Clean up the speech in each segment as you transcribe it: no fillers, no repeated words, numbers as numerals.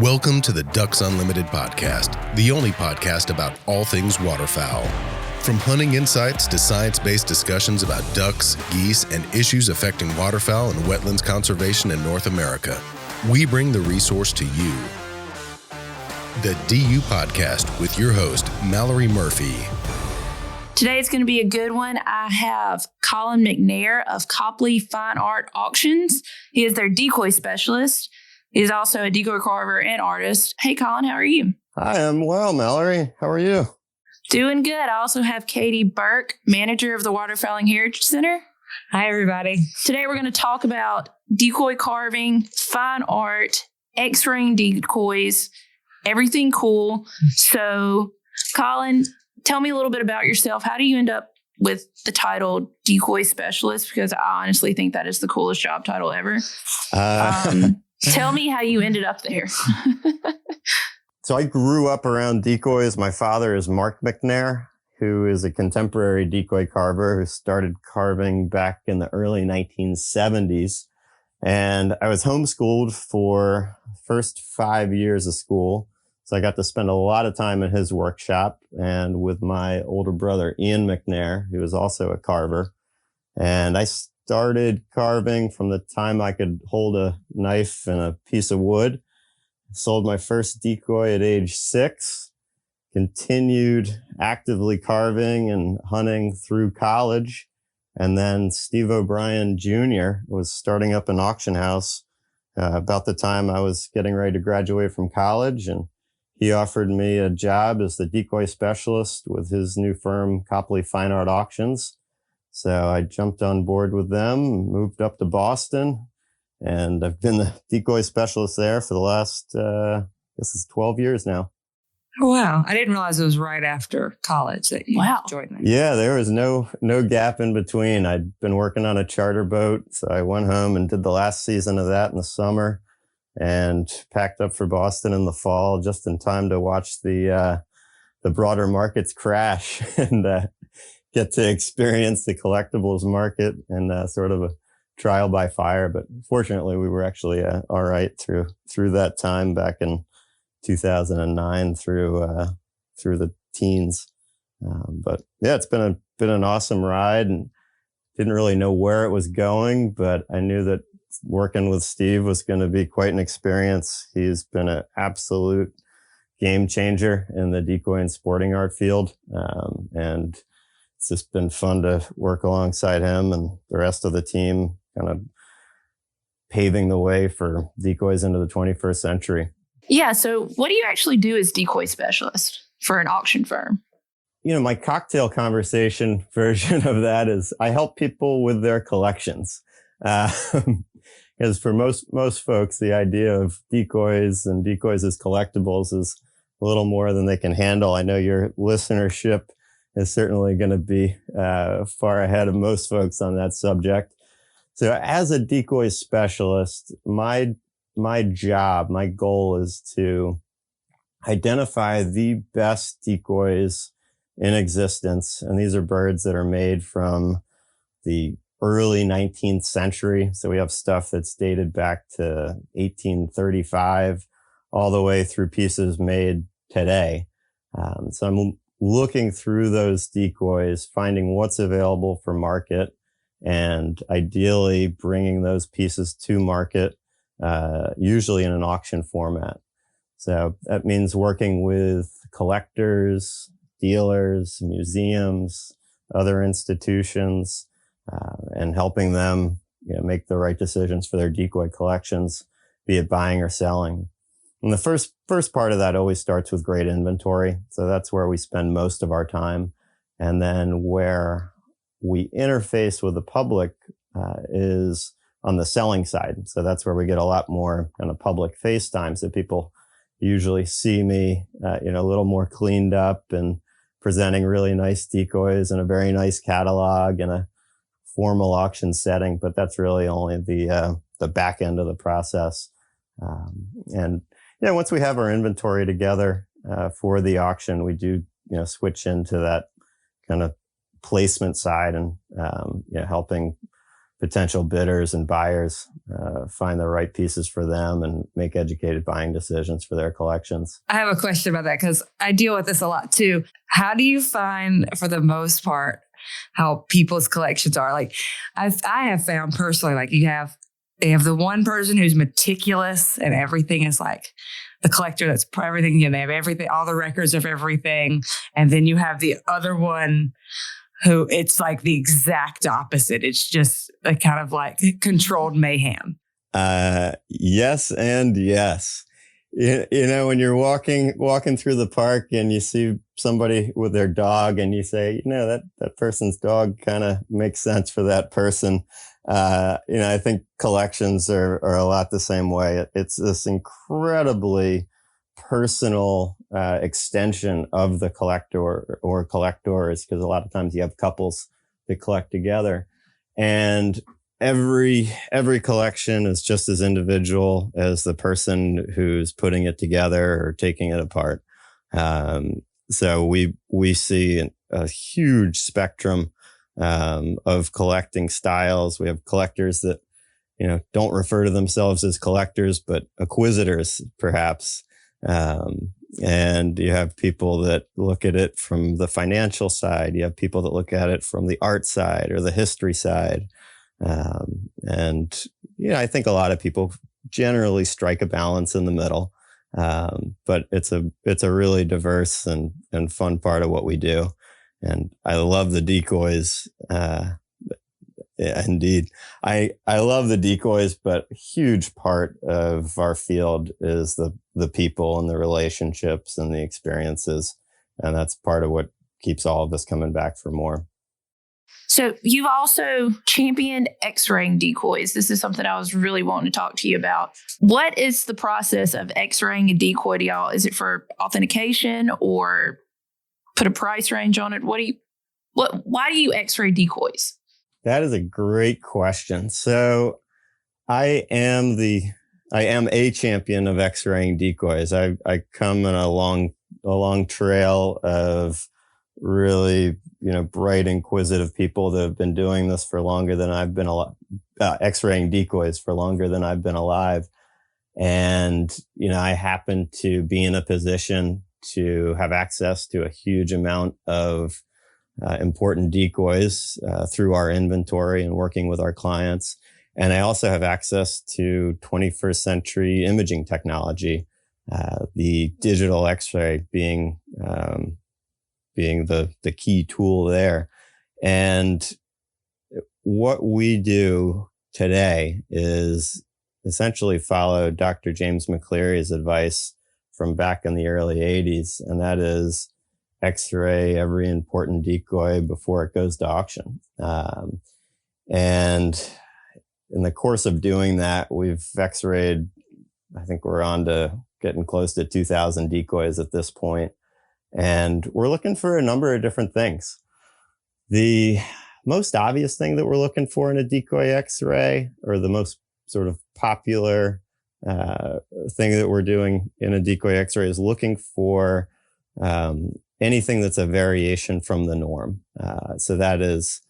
Welcome to the Ducks Unlimited podcast, the only podcast about all things waterfowl. From hunting insights to science-based discussions about ducks, geese, and issues affecting waterfowl and wetlands conservation in North America, we bring the resource to you. The DU Podcast with your host, Mallory Murphy. Today it's going to be a good one. I have Colin McNair of Copley Fine Art Auctions. He is their decoy specialist. He's also a decoy carver and artist. Hey, Colin, how are you? Hi, I'm well, Mallory. How are you? Doing good. I also have Katie Burke, manager of the Waterfowling Heritage Center. Hi, everybody. Today we're going to talk about decoy carving, fine art, X-ring decoys, everything cool. So, Colin, tell me a little bit about yourself. How do you end up with the title decoy specialist? Because I honestly think that is the coolest job title ever. Tell me how you ended up there. So I grew up around decoys. My father is Mark McNair, who is a contemporary decoy carver who started carving back in the early 1970s. And I was homeschooled for the first 5 years of school. So I got to spend a lot of time in his workshop and with my older brother, Ian McNair, who was also a carver. And I started carving from the time I could hold a knife and a piece of wood. Sold my first decoy at age 6, continued actively carving and hunting through college. And then Steve O'Brien Jr. was starting up an auction house about the time I was getting ready to graduate from college. And he offered me a job as the decoy specialist with his new firm, Copley Fine Art Auctions. So I jumped on board with them, moved up to Boston, and I've been the decoy specialist there for the last, this is 12 years now. Oh, wow. I didn't realize it was right after college that you joined me. Yeah, there was no gap in between. I'd been working on a charter boat, so I went home and did the last season of that in the summer and packed up for Boston in the fall just in time to watch the broader markets crash and get to experience the collectibles market and sort of a trial by fire. But fortunately, we were actually all right through that time back in 2009 through the teens. But yeah, it's been an awesome ride, and didn't really know where it was going, but I knew that working with Steve was going to be quite an experience. He's been an absolute game changer in the decoy and sporting art field, and it's just been fun to work alongside him and the rest of the team, kind of paving the way for decoys into the 21st century. Yeah. So what do you actually do as decoy specialist for an auction firm? You know, my cocktail conversation version of that is I help people with their collections. Because for most folks, the idea of decoys and decoys as collectibles is a little more than they can handle. I know your listenership is certainly going to be far ahead of most folks on that subject. So as a decoy specialist, my goal is to identify the best decoys in existence. And these are birds that are made from the early 19th century. So we have stuff that's dated back to 1835 all the way through pieces made today. So I'm looking through those decoys, finding what's available for market, and ideally bringing those pieces to market, usually in an auction format. So that means working with collectors, dealers, museums, other institutions, and helping them make the right decisions for their decoy collections, be it buying or selling. And the first part of that always starts with great inventory. So that's where we spend most of our time. And then where we interface with the public is on the selling side. So that's where we get a lot more kind of public face time. So people usually see me, a little more cleaned up and presenting really nice decoys and a very nice catalog in a formal auction setting. But that's really only the back end of the process. And once we have our inventory together for the auction, we do switch into that kind of placement side and helping potential bidders and buyers find the right pieces for them and make educated buying decisions for their collections. I have a question about that because I deal with this a lot too. How do you find, for the most part, how people's collections are? Like, I have found personally, like they have the one person who's meticulous and everything is like the collector that's everything, they have everything, all the records of everything. And then you have the other one who it's like the exact opposite. It's just a kind of like controlled mayhem. Yes and yes. You know, when you're walking through the park and you see somebody with their dog and you say, that person's dog kind of makes sense for that person. I think collections are a lot the same way. It's this incredibly personal extension of the collector or collectors, because a lot of times you have couples that collect together, and every collection is just as individual as the person who's putting it together or taking it apart. So we see a huge spectrum of collecting styles. We have collectors that don't refer to themselves as collectors, but acquisitors, perhaps. And you have people that look at it from the financial side. You have people that look at it from the art side or the history side. I think a lot of people generally strike a balance in the middle. But it's a really diverse and fun part of what we do. And I love the decoys. Yeah, indeed. I love the decoys, but a huge part of our field is the people and the relationships and the experiences. And that's part of what keeps all of us coming back for more. So you've also championed X-raying decoys. This is something I was really wanting to talk to you about. What is the process of X-raying a decoy to y'all? Is it for authentication or put a price range on it? Why do you X-ray decoys? That is a great question. So I am a champion of X-raying decoys. I come in a long trail of really, bright, inquisitive people that have been doing this for longer than I've been alive, X-raying decoys for longer than I've been alive. And, I happen to be in a position to have access to a huge amount of important decoys through our inventory and working with our clients. And I also have access to 21st century imaging technology, the digital X-ray being the key tool there. And what we do today is essentially follow Dr. James McCleary's advice from back in the early 80s, and that is X-ray every important decoy before it goes to auction. And in the course of doing that, we've X-rayed, I think we're on to getting close to 2,000 decoys at this point. And we're looking for a number of different things. The most obvious thing that we're looking for in a decoy X-ray, or the most sort of popular thing that we're doing in a decoy X-ray, is looking for anything that's a variation from the norm. So that is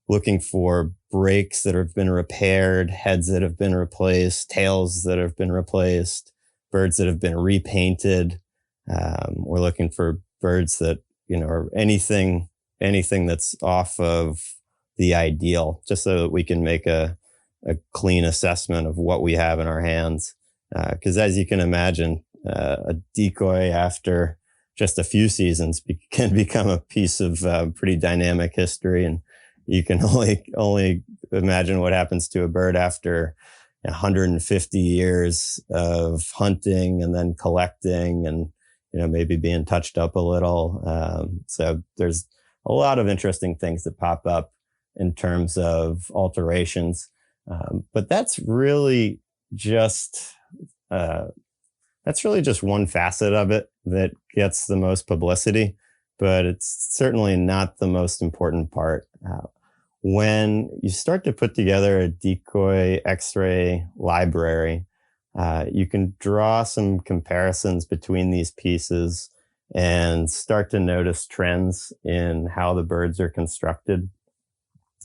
looking for brakes that have been repaired, heads that have been replaced, tails that have been replaced, birds that have been repainted. We're looking for birds that, are anything that's off of the ideal, just so that we can make a clean assessment of what we have in our hands. Because as you can imagine, a decoy after just a few seasons can become a piece of pretty dynamic history. And you can only imagine what happens to a bird after 150 years of hunting and then collecting and, maybe being touched up a little. So there's a lot of interesting things that pop up in terms of alterations. But that's really just one facet of it that gets the most publicity, but it's certainly not the most important part. When you start to put together a decoy X-ray library, you can draw some comparisons between these pieces and start to notice trends in how the birds are constructed.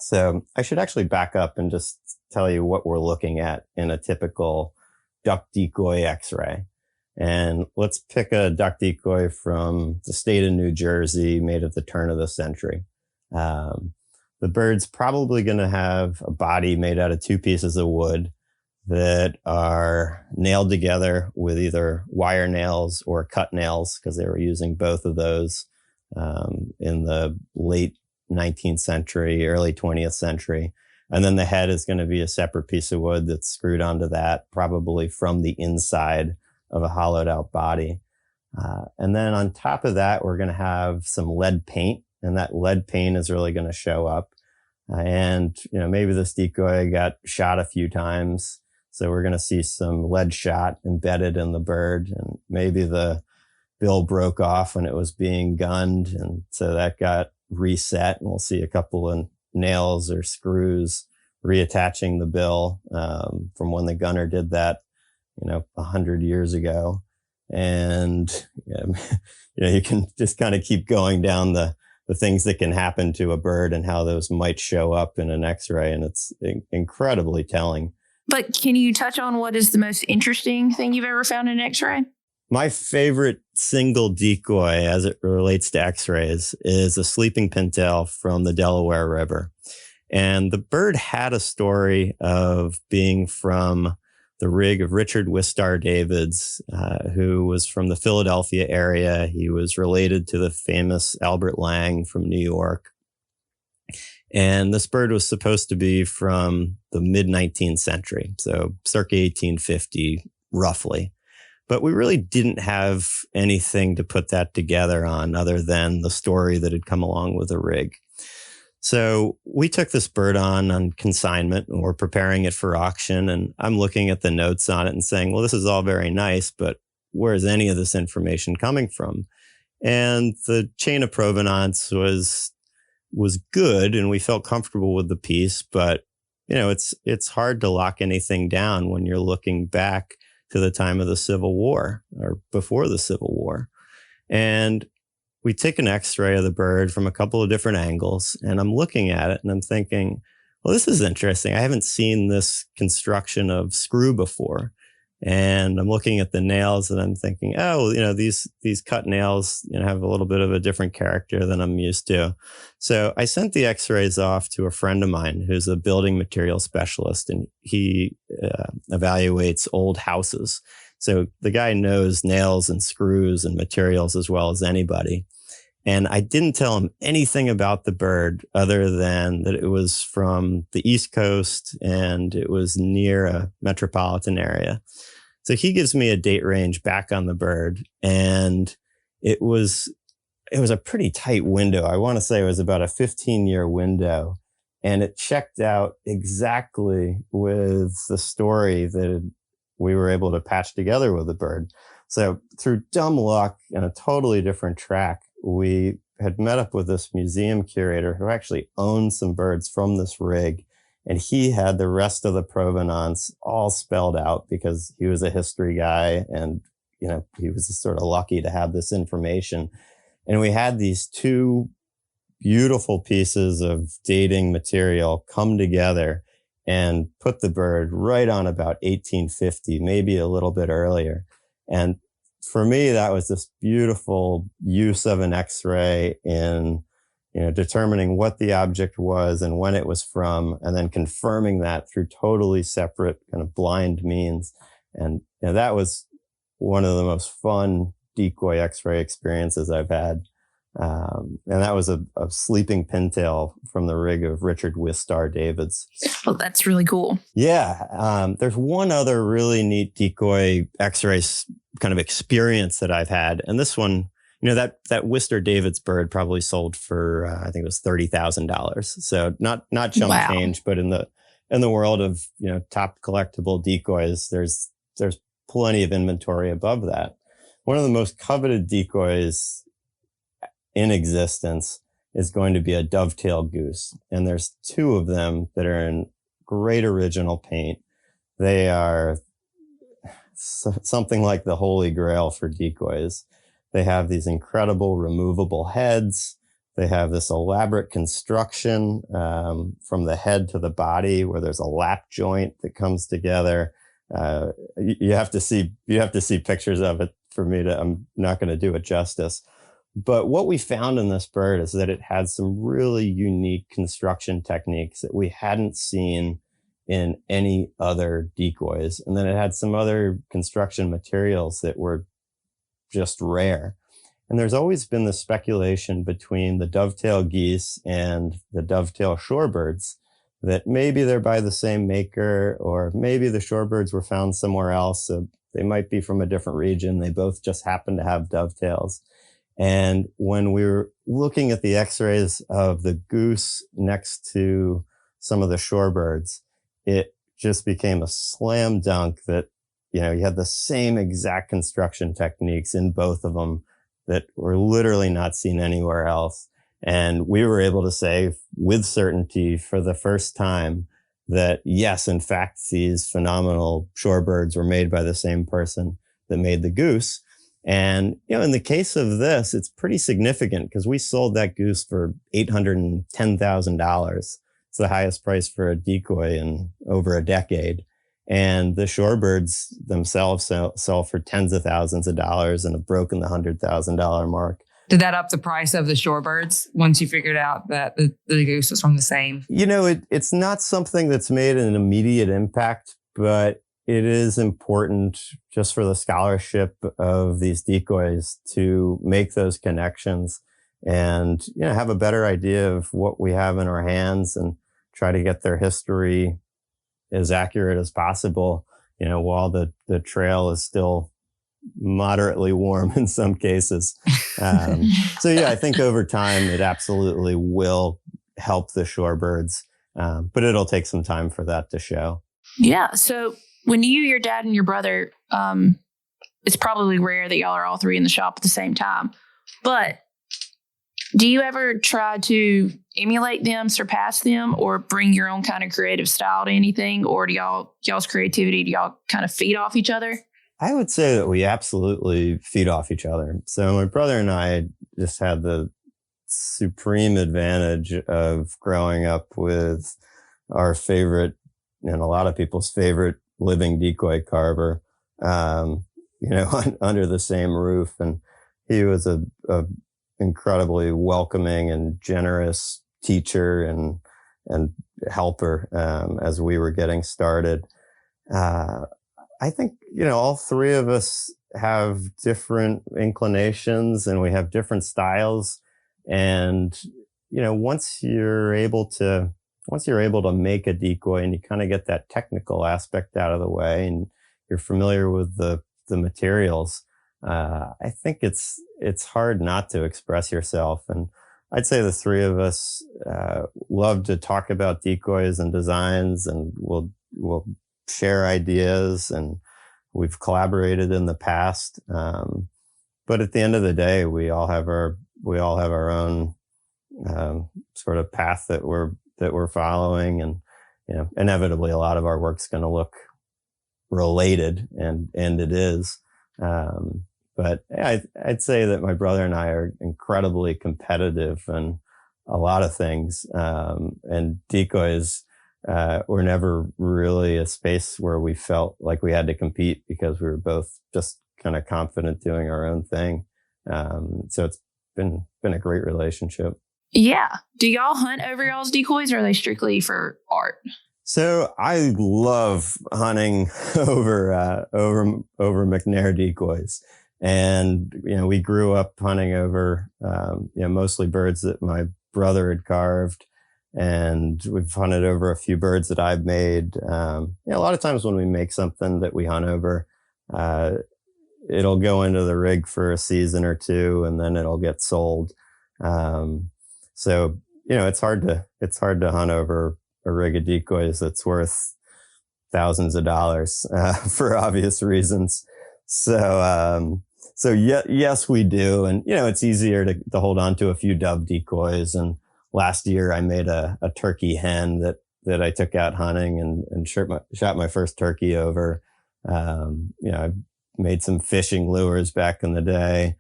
So I should actually back up and just tell you what we're looking at in a typical duck decoy X-ray. And let's pick a duck decoy from the state of New Jersey, made at the turn of the century. The bird's probably going to have a body made out of two pieces of wood that are nailed together with either wire nails or cut nails, because they were using both of those in the late 19th century, early 20th century. And then the head is going to be a separate piece of wood that's screwed onto that, probably from the inside of a hollowed out body. And then on top of that, we're going to have some lead paint, and that lead paint is really going to show up. And, maybe this decoy got shot a few times. So we're going to see some lead shot embedded in the bird, and maybe the bill broke off when it was being gunned. And so that got reset, and we'll see a couple of nails or screws reattaching the bill from when the gunner did that 100 years ago. And you can just kind of keep going down the things that can happen to a bird and how those might show up in an X-ray, and it's incredibly telling. But can you touch on what is the most interesting thing you've ever found in an X-ray? My favorite single decoy as it relates to X-rays is a sleeping pintail from the Delaware River. And the bird had a story of being from the rig of Richard Wistar Davids, who was from the Philadelphia area. He was related to the famous Albert Lang from New York. And this bird was supposed to be from the mid-19th century, so circa 1850, roughly. But we really didn't have anything to put that together on other than the story that had come along with the rig. So we took this bird on consignment, and we're preparing it for auction. And I'm looking at the notes on it and saying, well, this is all very nice, but where's any of this information coming from? And the chain of provenance was good, and we felt comfortable with the piece. But, it's hard to lock anything down when you're looking back to the time of the Civil War or before the Civil War. And we take an X-ray of the bird from a couple of different angles, and I'm looking at it and I'm thinking, well, this is interesting. I haven't seen this construction of screw before. And I'm looking at the nails and I'm thinking, oh, these cut nails, have a little bit of a different character than I'm used to. So I sent the X-rays off to a friend of mine who's a building material specialist, and he evaluates old houses. So the guy knows nails and screws and materials as well as anybody. And I didn't tell him anything about the bird other than that it was from the East Coast and it was near a metropolitan area. So he gives me a date range back on the bird, and it was a pretty tight window. I want to say it was about a 15-year window, and it checked out exactly with the story that we were able to patch together with the bird. So through dumb luck and a totally different track, we had met up with this museum curator who actually owned some birds from this rig. And he had the rest of the provenance all spelled out because he was a history guy, and, he was just sort of lucky to have this information. And we had these two beautiful pieces of dating material come together and put the bird right on about 1850, maybe a little bit earlier. And for me, that was this beautiful use of an X-ray in, determining what the object was and when it was from, and then confirming that through totally separate kind of blind means. And that was one of the most fun decoy X-ray experiences I've had. And that was a sleeping pintail from the rig of Richard Wistar Davids. Oh, that's really cool. Yeah. There's one other really neat decoy X-ray kind of experience that I've had. And this one, that Wistar Davids bird probably sold for, I think it was $30,000. So not chump change, but in the world of, top collectible decoys, there's plenty of inventory above that. One of the most coveted decoys in existence is going to be a dovetail goose. And there's two of them that are in great original paint. They are something like the holy grail for decoys. They have these incredible removable heads. They have this elaborate construction from the head to the body, where there's a lap joint that comes together. You have to see pictures of it for me to. I'm not going to do it justice. But what we found in this bird is that it had some really unique construction techniques that we hadn't seen in any other decoys, and then it had some other construction materials that were just rare. And there's always been the speculation between the dovetail geese and the dovetail shorebirds that maybe they're by the same maker, or maybe the shorebirds were found somewhere else. So they might be from a different region. They both just happen to have dovetails. And when we were looking at the x-rays of the goose next to some of the shorebirds, it just became a slam dunk that, you had the same exact construction techniques in both of them that were literally not seen anywhere else. And we were able to say with certainty for the first time that yes, in fact, these phenomenal shorebirds were made by the same person that made the goose. And, in the case of this, it's pretty significant because we sold that goose for $810,000. It's the highest price for a decoy in over a decade. And the shorebirds themselves sell for tens of thousands of dollars and have broken the $100,000 mark. Did that up the price of the shorebirds once you figured out that the goose was from the same? It's not something that's made an immediate impact, but it is important just for the scholarship of these decoys to make those connections and, have a better idea of what we have in our hands and try to get their history as accurate as possible, while the trail is still moderately warm in some cases. So yeah, I think over time it absolutely will help the shorebirds, but it'll take some time for that to show. Yeah. So when your dad, and your brother, it's probably rare that y'all are all three in the shop at the same time, but do you ever try to emulate them, surpass them, or bring your own kind of creative style to anything? Or do y'all's creativity, do y'all kind of feed off each other? I would say that we absolutely feed off each other. So my brother and I just had the supreme advantage of growing up with our favorite, and a lot of people's favorite living decoy carver, under the same roof. And he was a incredibly welcoming and generous teacher and helper as we were getting started. I think, all three of us have different inclinations and we have different styles. And, once you're able to make a decoy and you kind of get that technical aspect out of the way and you're familiar with the materials, I think it's hard not to express yourself. And I'd say the three of us love to talk about decoys and designs, and we'll share ideas, and we've collaborated in the past. But at the end of the day, we all have our own sort of path that we're following, and inevitably a lot of our work's going to look related, and it is. But I'd say that my brother and I are incredibly competitive in a lot of things, and decoys were never really a space where we felt like we had to compete because we were both just kind of confident doing our own thing. So it's been a great relationship. Yeah. Do y'all hunt over y'all's decoys, or are they strictly for art? So I love hunting over McNair decoys. And, we grew up hunting over, mostly birds that my brother had carved. And we've hunted over a few birds that I've made. A lot of times when we make something that we hunt over, it'll go into the rig for a season or two, and then it'll get sold. So, it's hard to hunt over a rig of decoys that's worth thousands of dollars, for obvious reasons. So yes, we do. And, it's easier to hold on to a few dove decoys. And last year I made a turkey hen that I took out hunting and shot my first turkey over. I made some fishing lures back in the day.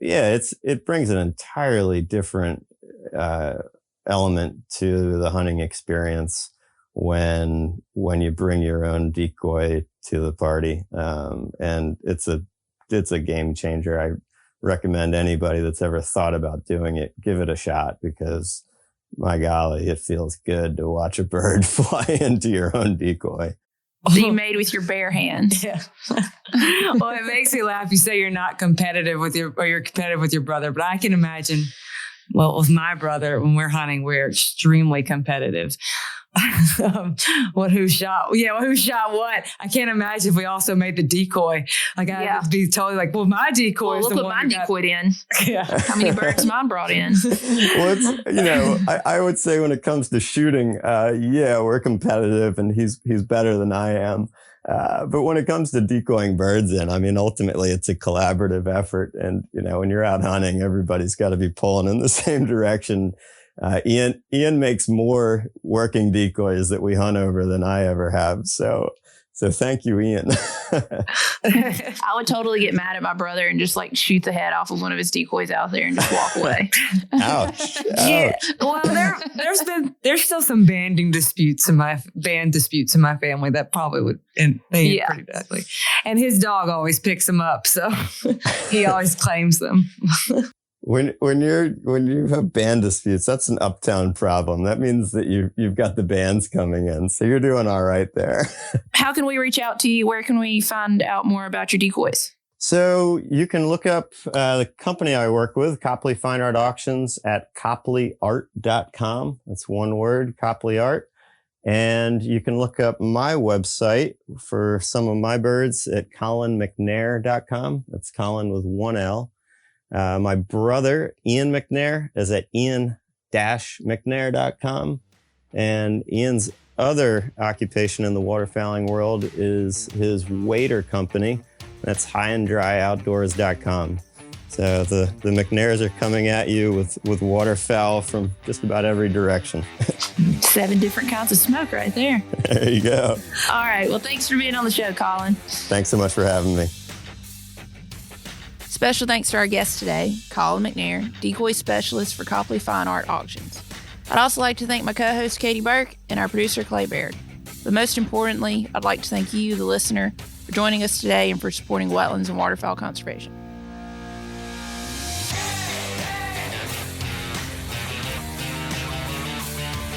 Yeah, it brings an entirely different element to the hunting experience when you bring your own decoy to the party, and it's a game changer. I recommend anybody that's ever thought about doing it, give it a shot, because my golly, it feels good to watch a bird fly into your own decoy. That you made with your bare hands. Yeah. Well, it makes me laugh. You say you're not competitive you're competitive with your brother, but I can imagine, well, with my brother, when we're hunting, we're extremely competitive. Who shot what? I can't imagine if we also made the decoy. Like I would be totally like, well, my decoy is look the what one mine decoyed in. Yeah. How many birds mine brought in? Well, it's, I would say when it comes to shooting, we're competitive, and he's better than I am. But when it comes to decoying birds in, I mean, ultimately it's a collaborative effort. And, when you're out hunting, everybody's got to be pulling in the same direction. Ian makes more working decoys that we hunt over than I ever have. So thank you, Ian. I would totally get mad at my brother and just like shoot the head off of one of his decoys out there and just walk away. Ouch. Yeah. Well, there's still some band disputes in my family that probably would end pretty badly. And his dog always picks them up, so he always claims them. When you have band disputes, that's an uptown problem. That means that you've got the bands coming in, so you're doing all right there. How can we reach out to you? Where can we find out more about your decoys? So you can look up the company I work with, Copley Fine Art Auctions, at copleyart.com. That's one word, Copley Art. And you can look up my website for some of my birds at colinmcnair.com. That's Colin with one L. My brother, Ian McNair, is at ian-mcnair.com. And Ian's other occupation in the waterfowling world is his wader company. That's highanddryoutdoors.com. So the McNairs are coming at you with waterfowl from just about every direction. 7 different kinds of smoke right there. There you go. All right. Well, thanks for being on the show, Colin. Thanks so much for having me. Special thanks to our guest today, Colin McNair, decoy specialist for Copley Fine Art Auctions. I'd also like to thank my co-host, Katie Burke, and our producer, Clay Baird. But most importantly, I'd like to thank you, the listener, for joining us today and for supporting wetlands and waterfowl conservation.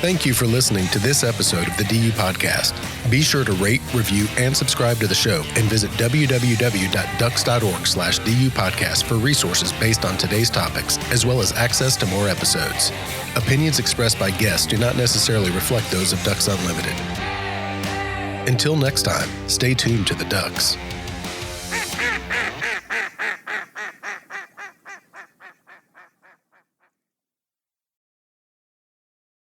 Thank you for listening to this episode of the DU Podcast. Be sure to rate, review, and subscribe to the show, and visit www.ducks.org/DU Podcast for resources based on today's topics, as well as access to more episodes. Opinions expressed by guests do not necessarily reflect those of Ducks Unlimited. Until next time, stay tuned to the Ducks.